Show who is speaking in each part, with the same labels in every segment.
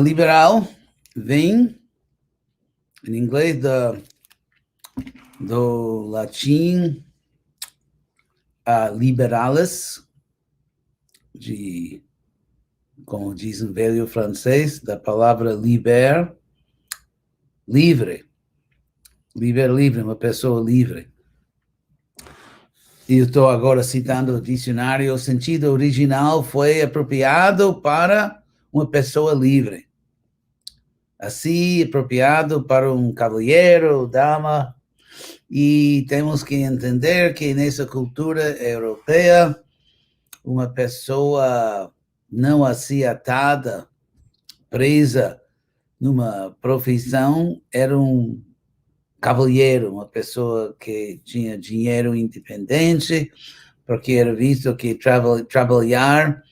Speaker 1: Liberal vem, em inglês, do latim liberalis, como diz em velho francês, da palavra livre, uma pessoa livre. E eu estou agora citando o dicionário, o sentido original foi apropriado para uma pessoa livre. Assim, apropriado para um cavalheiro, dama, e temos que entender que nessa cultura europeia, uma pessoa não assim atada, presa numa profissão, era um cavalheiro, uma pessoa que tinha dinheiro independente, porque era visto que trabalhar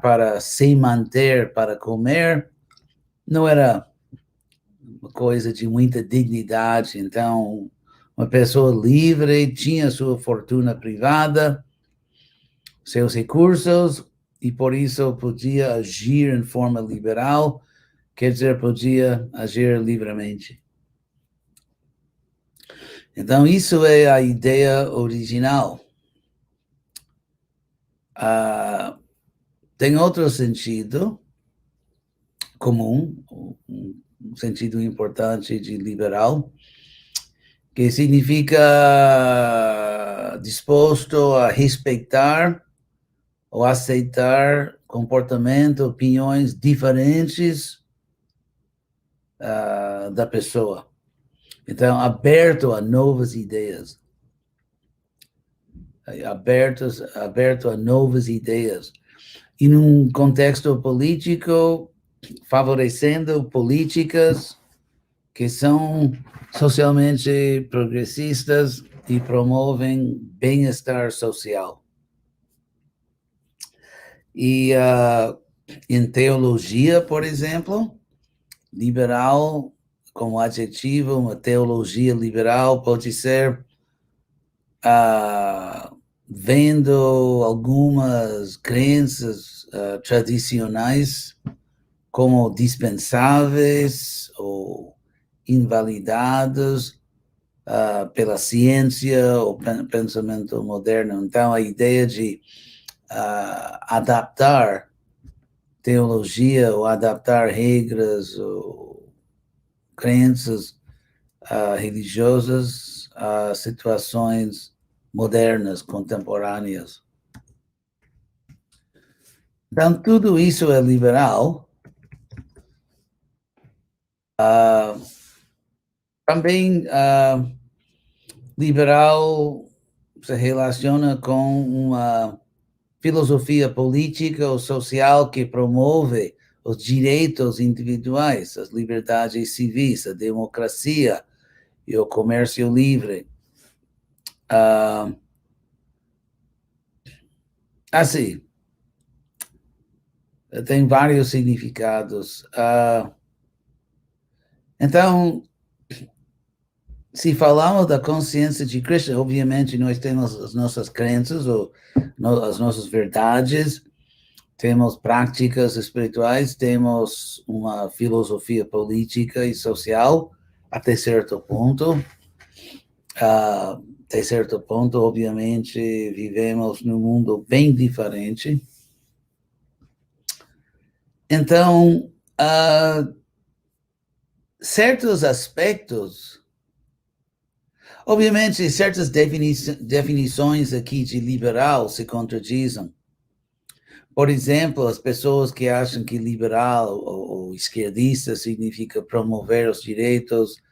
Speaker 1: para se manter, para comer, não era uma coisa de muita dignidade. Então, uma pessoa livre tinha sua fortuna privada, seus recursos, e por isso podia agir em forma liberal, quer dizer, podia agir livremente. Então, isso é a ideia original. Tem outro sentido comum, um sentido importante de liberal, que significa disposto a respeitar ou aceitar comportamento, opiniões diferentes da pessoa. Então, aberto a novas ideias. Aberto a novas ideias. E num contexto político, favorecendo políticas que são socialmente progressistas e promovem bem-estar social. E em teologia, por exemplo, liberal, como adjetivo, uma teologia liberal pode ser vendo algumas crenças tradicionais como dispensáveis ou invalidadas pela ciência ou pensamento moderno. Então, a ideia de adaptar teologia ou adaptar regras ou crenças religiosas a situações modernas, contemporâneas. Então, tudo isso é liberal. Também liberal se relaciona com uma filosofia política ou social que promove os direitos individuais, as liberdades civis, a democracia e o comércio livre. Assim, tem vários significados. Então, se falamos da consciência de Krishna, obviamente nós temos as nossas crenças, ou as nossas verdades, temos práticas espirituais, temos uma filosofia política e social, até certo ponto. Até certo ponto, obviamente, vivemos num mundo bem diferente. Então, certos aspectos, obviamente, certas definições aqui de liberal se contradizem. Por exemplo, as pessoas que acham que liberal ou esquerdista significa promover os direitos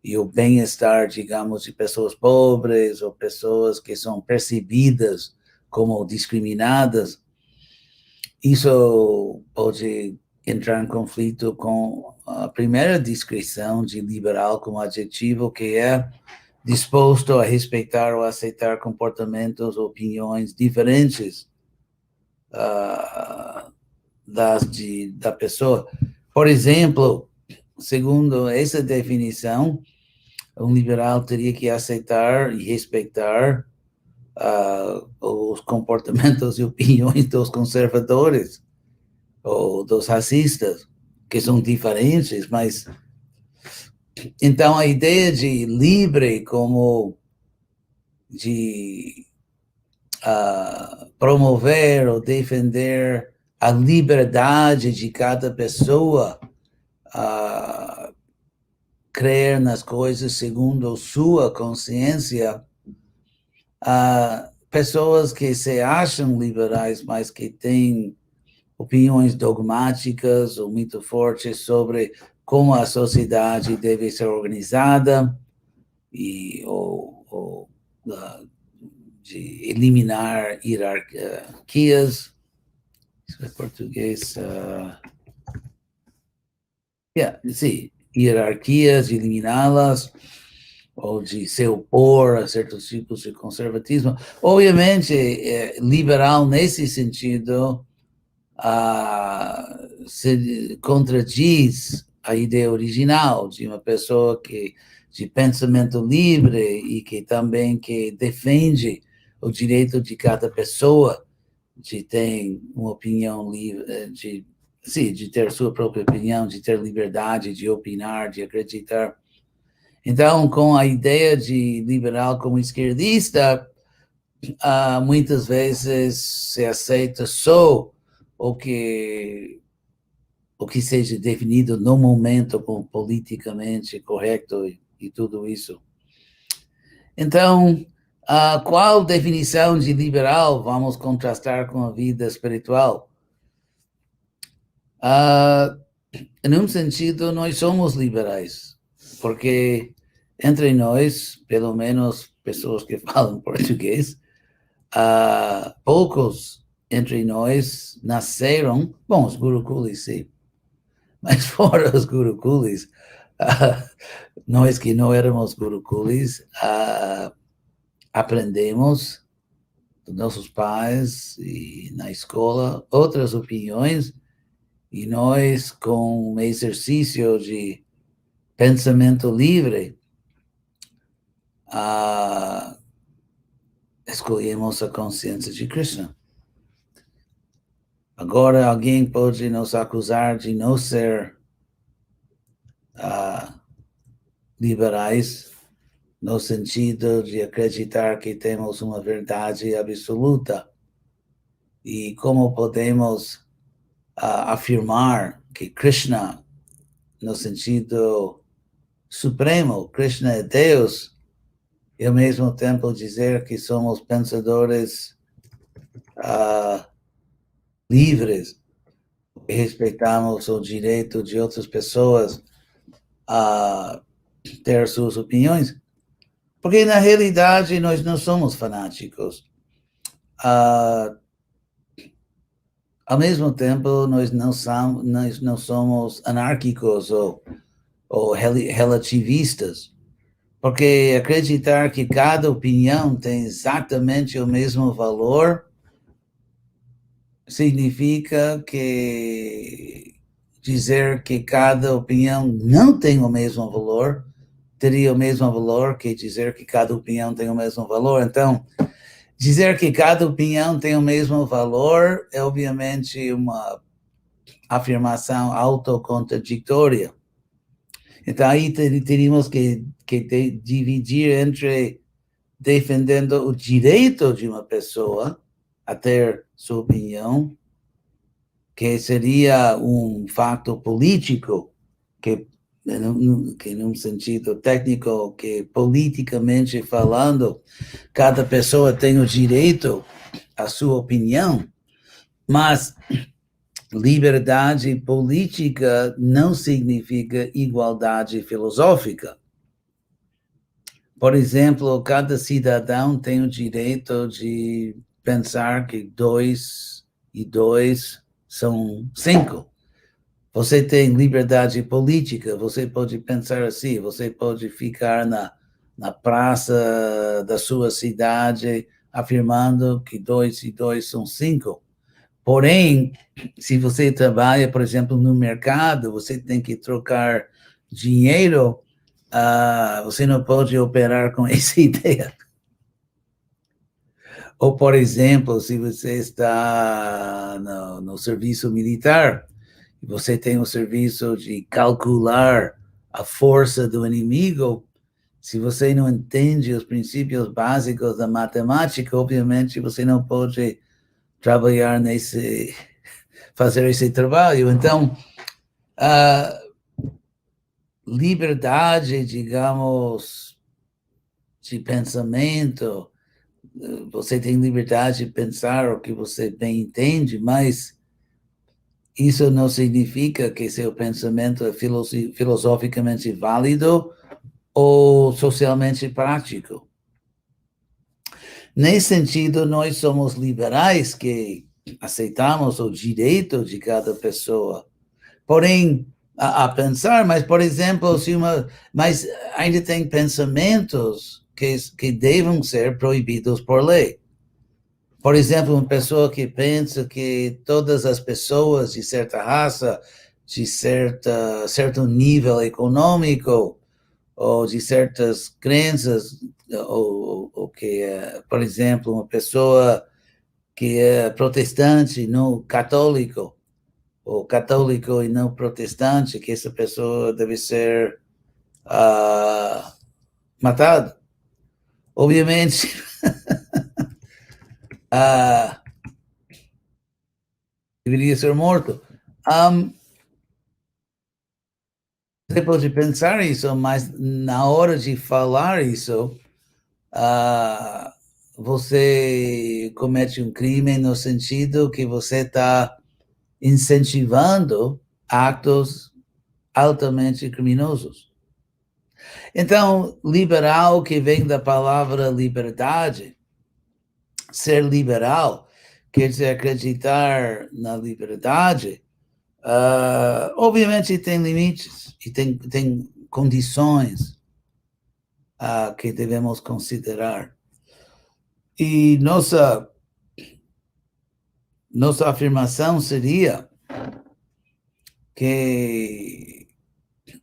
Speaker 1: e o bem-estar, digamos, de pessoas pobres ou pessoas que são percebidas como discriminadas, isso pode entrar em conflito com a primeira descrição de liberal como adjetivo, que é disposto a respeitar ou aceitar comportamentos, opiniões diferentes da pessoa. Por exemplo, segundo essa definição, um liberal teria que aceitar e respeitar os comportamentos e opiniões dos conservadores ou dos racistas. que são diferentes, mas então a ideia de livre como de promover ou defender a liberdade de cada pessoa a crer nas coisas segundo sua consciência, pessoas que se acham liberais, mas que têm opiniões dogmáticas ou muito fortes sobre como a sociedade deve ser organizada ou de eliminar hierarquias. Isso é português. Sim, hierarquias, eliminá-las, ou de se opor a certos tipos de conservatismo. Obviamente, liberal nesse sentido se contradiz a ideia original de uma pessoa de pensamento livre e que também que defende o direito de cada pessoa de ter uma opinião livre, de ter sua própria opinião, de ter liberdade de opinar, de acreditar. Então, com a ideia de liberal como esquerdista, muitas vezes se aceita só o que seja definido no momento como politicamente correto e tudo isso. Então, qual definição de liberal vamos contrastar com a vida espiritual? Em um sentido, nós somos liberais, porque entre nós, pelo menos pessoas que falam português, poucos entre nós nasceram, bom, os gurukulis, sim, mas fora os gurukulis, nós que não éramos gurukulis, aprendemos dos nossos pais e na escola outras opiniões, e nós, com um exercício de pensamento livre, escolhemos a consciência de Krishna. Agora, alguém pode nos acusar de não ser liberais, no sentido de acreditar que temos uma verdade absoluta. E como podemos afirmar que Krishna, no sentido supremo, Krishna é Deus, e ao mesmo tempo dizer que somos pensadores livres, e respeitamos o direito de outras pessoas a ter suas opiniões, porque na realidade nós não somos fanáticos. Ao mesmo tempo, nós não somos anárquicos ou relativistas, porque acreditar que cada opinião tem exatamente o mesmo valor significa que dizer que cada opinião não tem o mesmo valor teria o mesmo valor que dizer que cada opinião tem o mesmo valor. Então, dizer que cada opinião tem o mesmo valor é, obviamente, uma afirmação autocontraditória. Então, aí teríamos que dividir entre defendendo o direito de uma pessoa a ter sua opinião, que seria um fato político, que num sentido técnico, que politicamente falando, cada pessoa tem o direito à sua opinião, mas liberdade política não significa igualdade filosófica. Por exemplo, cada cidadão tem o direito de pensar que 2 e 2 são 5. Você tem liberdade política, você pode pensar assim, você pode ficar na praça da sua cidade afirmando que 2 e 2 são 5. Porém, se você trabalha, por exemplo, no mercado, você tem que trocar dinheiro, você não pode operar com essa ideia. Ou, por exemplo, se você está no serviço militar, você tem o serviço de calcular a força do inimigo, se você não entende os princípios básicos da matemática, obviamente você não pode trabalhar fazer esse trabalho. Então, a liberdade, digamos, de pensamento, você tem liberdade de pensar o que você bem entende, mas isso não significa que seu pensamento é filosoficamente válido ou socialmente prático. Nesse sentido, nós somos liberais que aceitamos o direito de cada pessoa, porém, a pensar, mas, por exemplo, mas ainda tem pensamentos que devem ser proibidos por lei. Por exemplo, uma pessoa que pensa que todas as pessoas de certa raça, de certo nível econômico, ou de certas crenças, ou que, por exemplo, uma pessoa que é protestante, não católico, ou católico e não protestante, que essa pessoa deve ser matada. Obviamente, deveria ser morto. Você pode pensar isso, mas na hora de falar isso, você comete um crime no sentido que você está incentivando atos altamente criminosos. Então, liberal, que vem da palavra liberdade, ser liberal quer dizer acreditar na liberdade, obviamente tem limites e tem condições que devemos considerar. E nossa afirmação seria que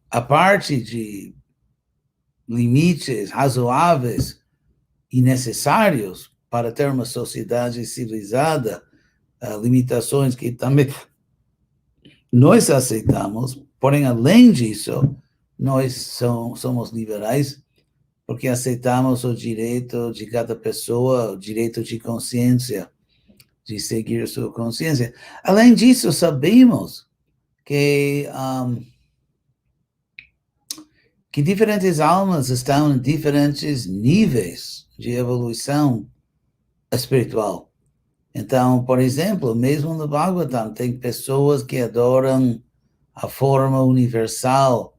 Speaker 1: a parte de limites razoáveis e necessários para ter uma sociedade civilizada, limitações que também nós aceitamos, porém, além disso, nós somos liberais porque aceitamos o direito de cada pessoa, o direito de consciência, de seguir sua consciência. Além disso, sabemos que diferentes almas estão em diferentes níveis de evolução espiritual. Então, por exemplo, mesmo no Bhagavatam, tem pessoas que adoram a forma universal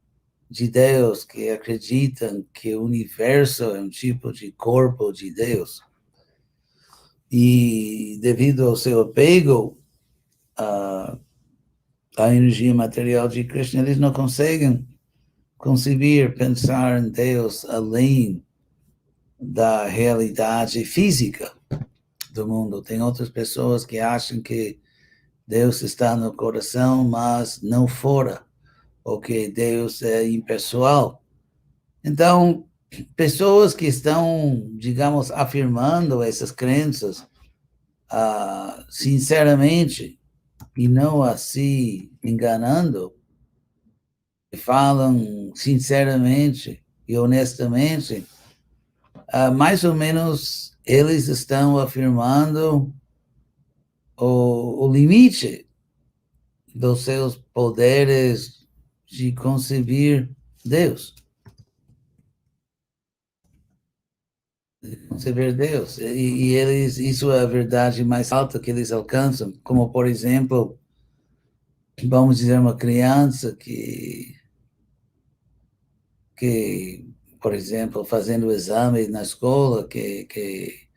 Speaker 1: de Deus, que acreditam que o universo é um tipo de corpo de Deus. E devido ao seu apego à energia material de Krishna, eles não conseguem conceber, pensar em Deus além da realidade física do mundo. Tem outras pessoas que acham que Deus está no coração, mas não fora, ou que Deus é impessoal. Então, pessoas que estão, digamos, afirmando essas crenças, sinceramente, e não assim enganando, falam sinceramente e honestamente, mais ou menos eles estão afirmando o limite dos seus poderes de conceber Deus. Conceber Deus. E eles, isso é a verdade mais alta que eles alcançam, como, por exemplo, vamos dizer, uma criança por exemplo, fazendo o exame na escola, que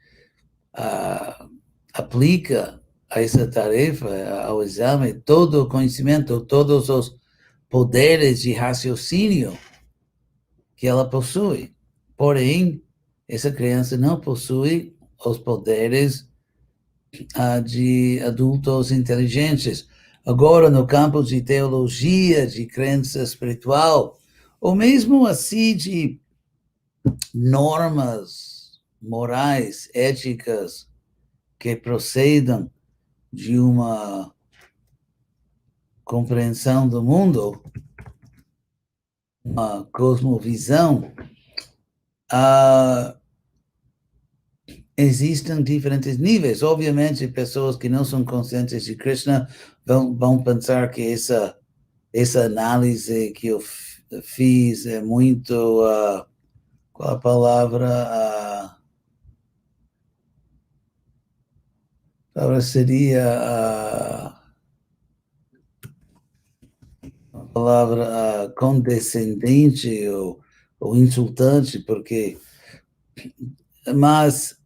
Speaker 1: aplica a essa tarefa, ao exame, todo o conhecimento, todos os poderes de raciocínio que ela possui. Porém, essa criança não possui os poderes de adultos inteligentes. Agora, no campo de teologia, de crença espiritual, ou mesmo assim de normas morais, éticas, que procedam de uma compreensão do mundo, uma cosmovisão, existem diferentes níveis. Obviamente, pessoas que não são conscientes de Krishna vão pensar que essa análise que eu fiz é muito, qual a palavra? A palavra seria a palavra condescendente ou insultante, porque, mas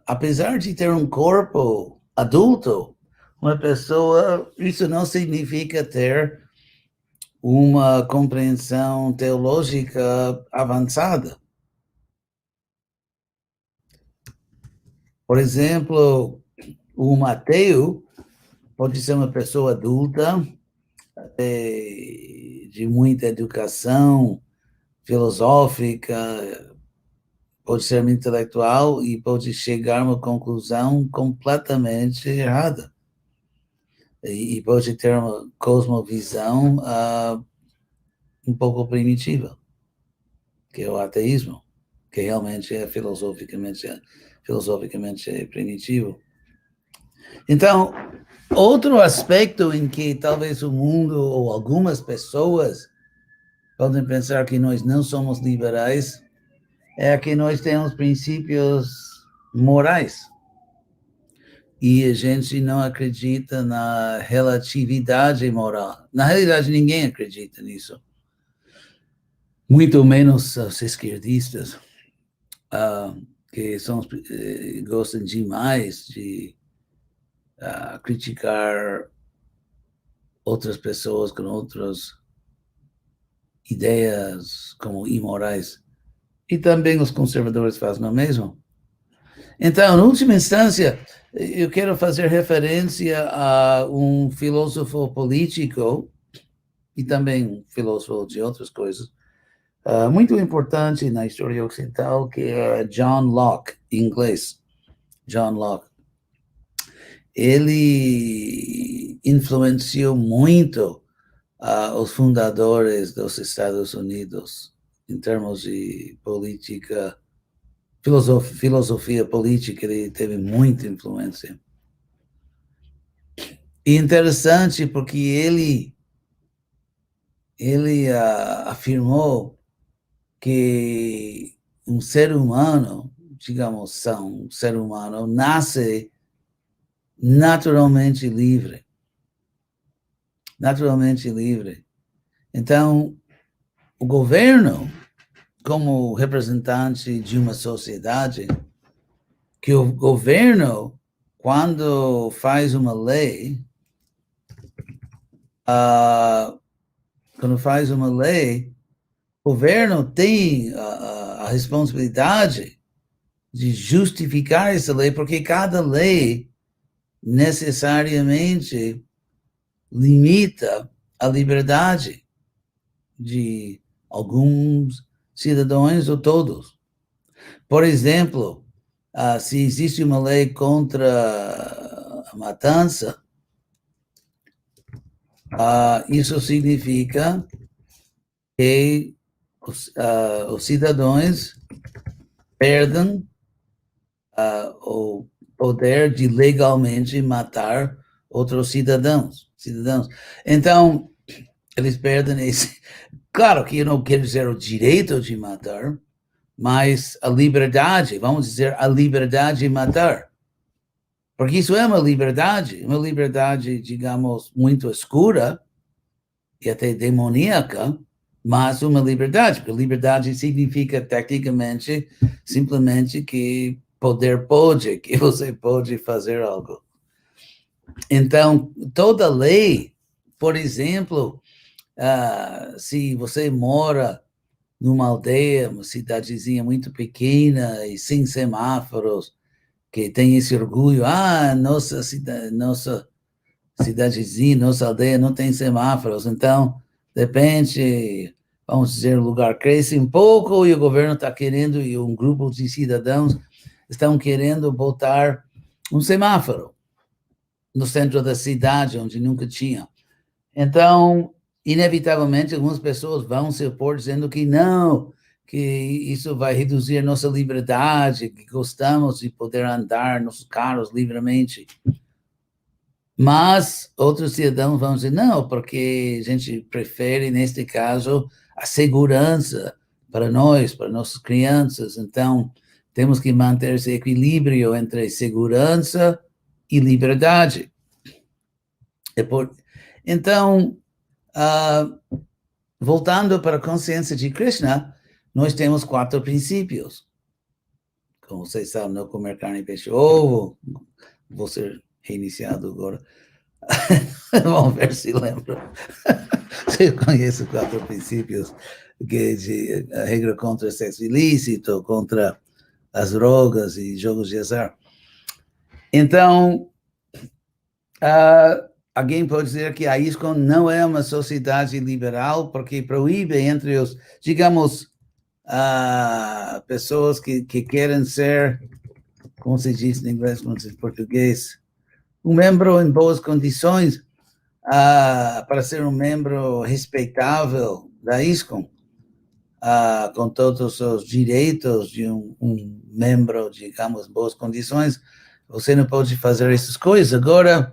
Speaker 1: apesar de ter um corpo adulto, uma pessoa, isso não significa ter uma compreensão teológica avançada. Por exemplo, um ateu pode ser uma pessoa adulta, de muita educação filosófica, pode ser um intelectual e pode chegar a uma conclusão completamente errada. E pode ter uma cosmovisão um pouco primitiva, que é o ateísmo, que realmente é filosoficamente primitivo. Então, outro aspecto em que talvez o mundo ou algumas pessoas podem pensar que nós não somos liberais é que nós temos princípios morais e a gente não acredita na relatividade moral. Na realidade, ninguém acredita nisso. Muito menos os esquerdistas, que gostam demais de criticar outras pessoas com outras ideias como imorais. E também os conservadores fazem o mesmo. Então, em última instância, eu quero fazer referência a um filósofo político e também um filósofo de outras coisas, muito importante na história ocidental, que é John Locke, em inglês. John Locke. Ele influenciou muito os fundadores dos Estados Unidos em termos de política, filosofia política. Ele teve muita influência. E interessante porque ele afirmou que um ser humano, digamos, um ser humano, nasce naturalmente livre. Naturalmente livre. Então, o governo, como representante de uma sociedade, que o governo, quando faz uma lei, o governo tem a responsabilidade de justificar essa lei, porque cada lei necessariamente limita a liberdade de alguns cidadãos ou todos. Por exemplo, se existe uma lei contra a matança, isso significa que os cidadãos perdem o poder de legalmente matar outros cidadãos. Então, eles perdem esse. Claro que eu não quero dizer o direito de matar, mas a liberdade, vamos dizer, a liberdade de matar. Porque isso é uma liberdade, digamos, muito escura e até demoníaca, mas uma liberdade, porque liberdade significa, tecnicamente, simplesmente que que você pode fazer algo. Então, toda lei, por exemplo, se você mora numa aldeia, uma cidadezinha muito pequena e sem semáforos, que tem esse orgulho, nossa cidadezinha, nossa aldeia não tem semáforos, então, de repente, vamos dizer, o lugar cresce um pouco e o governo está querendo, e um grupo de cidadãos estão querendo botar um semáforo no centro da cidade, onde nunca tinha. Então, inevitavelmente, algumas pessoas vão se opor dizendo que não, que isso vai reduzir nossa liberdade, que gostamos de poder andar nos carros livremente. Mas outros cidadãos vão dizer, não, porque a gente prefere, neste caso, a segurança para nós, para nossas crianças. Então, temos que manter esse equilíbrio entre segurança e liberdade. Então, voltando para a consciência de Krishna, nós temos 4 princípios. Como vocês sabem, não comer carne, peixe, ovo. Vou ser reiniciado agora. Vamos ver se lembra. Você conhece 4 princípios, que a regra contra o sexo ilícito, contra as drogas e jogos de azar. Então, alguém pode dizer que a ISKCON não é uma sociedade liberal porque proíbe entre os, digamos, pessoas que querem ser, como se diz em inglês, como se diz em português, um membro em boas condições, para ser um membro respeitável da ISKCON, com todos os direitos de um membro, digamos, em boas condições, você não pode fazer essas coisas. Agora,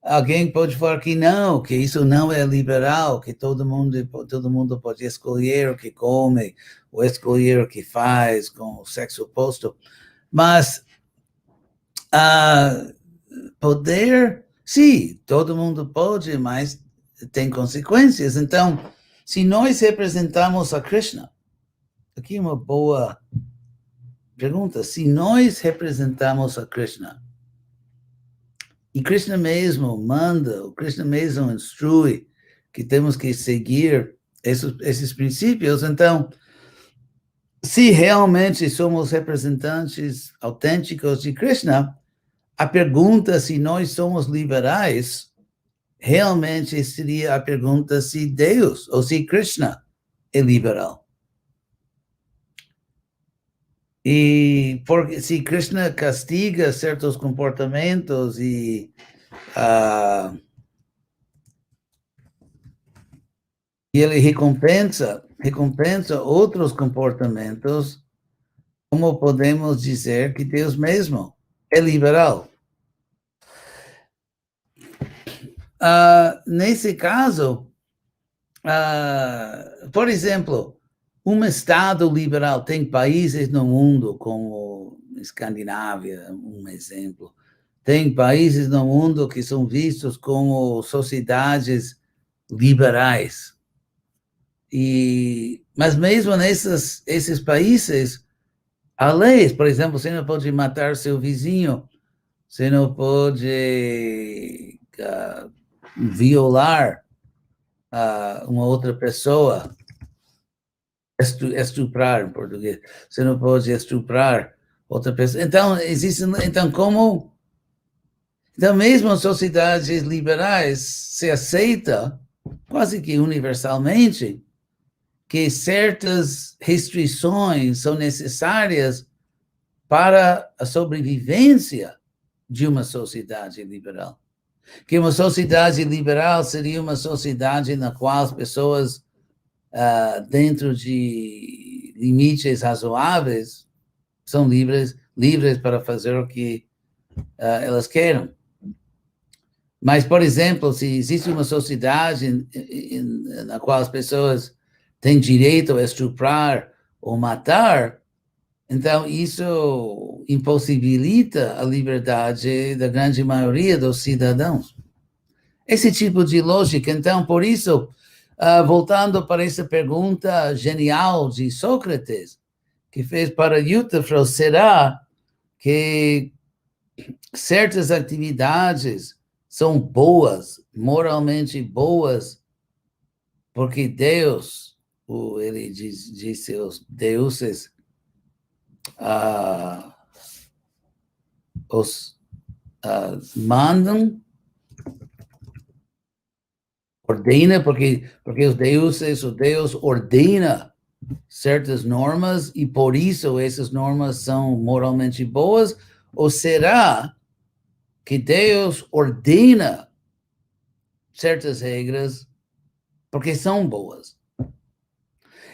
Speaker 1: alguém pode falar que não, que isso não é liberal, que todo mundo pode escolher o que come, ou escolher o que faz com o sexo oposto. Mas poder, sim, todo mundo pode, mas tem consequências. Então, se nós representamos a Krishna, aqui uma boa pergunta, se nós representamos a Krishna, e Krishna mesmo manda, o Krishna mesmo instrui que temos que seguir esses princípios, então, se realmente somos representantes autênticos de Krishna, a pergunta se nós somos liberais realmente seria a pergunta se Deus ou se Krishna é liberal. E porque se Krishna castiga certos comportamentos e ele recompensa outros comportamentos, como podemos dizer que Deus mesmo é liberal? Nesse caso, por exemplo, um Estado liberal, tem países no mundo, como Escandinávia, um exemplo, tem países no mundo que são vistos como sociedades liberais. Mas mesmo esses países, há leis, por exemplo, você não pode matar seu vizinho, você não pode violar uma outra pessoa, estuprar em português, você não pode estuprar outra pessoa. Então, então mesmo as sociedades liberais se aceita quase que universalmente que certas restrições são necessárias para a sobrevivência de uma sociedade liberal. Que uma sociedade liberal seria uma sociedade na qual as pessoas, dentro de limites razoáveis, são livres para fazer o que elas queiram. Mas, por exemplo, se existe uma sociedade na qual as pessoas têm direito a estuprar ou matar, então isso impossibilita a liberdade da grande maioria dos cidadãos. Esse tipo de lógica, então, por isso, voltando para essa pergunta genial de Sócrates, que fez para Euthyphro, será que certas atividades são boas, moralmente boas, porque Deus, ele disse os deuses, os mandam, ordena, porque os deuses, o Deus ordena certas normas e por isso essas normas são moralmente boas, ou será que Deus ordena certas regras porque são boas.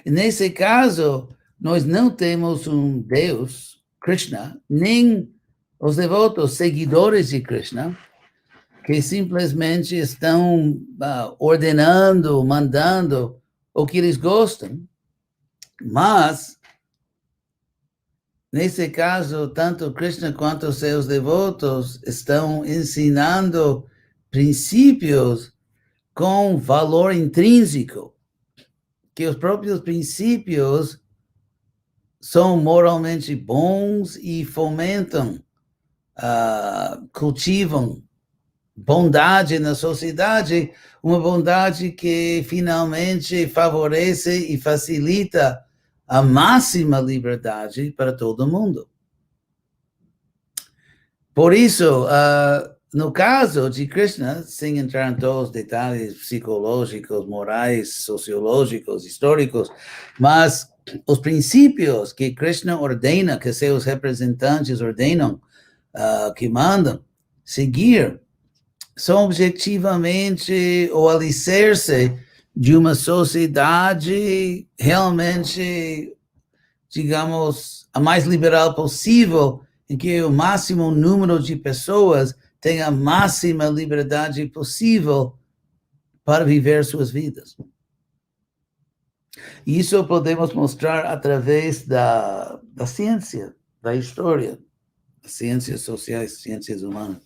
Speaker 1: E nesse caso, nós não temos um Deus, Krishna, nem os devotos, seguidores de Krishna, que simplesmente estão ordenando, mandando o que eles gostam, mas, nesse caso, tanto Krishna quanto os seus devotos estão ensinando princípios com valor intrínseco, que os próprios princípios são moralmente bons e fomentam, cultivam bondade na sociedade, uma bondade que finalmente favorece e facilita a máxima liberdade para todo mundo. Por isso, no caso de Krishna, sem entrar em todos os detalhes psicológicos, morais, sociológicos, históricos, mas os princípios que Krishna ordena, que seus representantes ordenam, que mandam seguir, são objetivamente o alicerce de uma sociedade realmente, digamos, a mais liberal possível, em que o máximo número de pessoas tenha a máxima liberdade possível para viver suas vidas. Isso podemos mostrar através da ciência, da história, das ciências sociais, ciências humanas.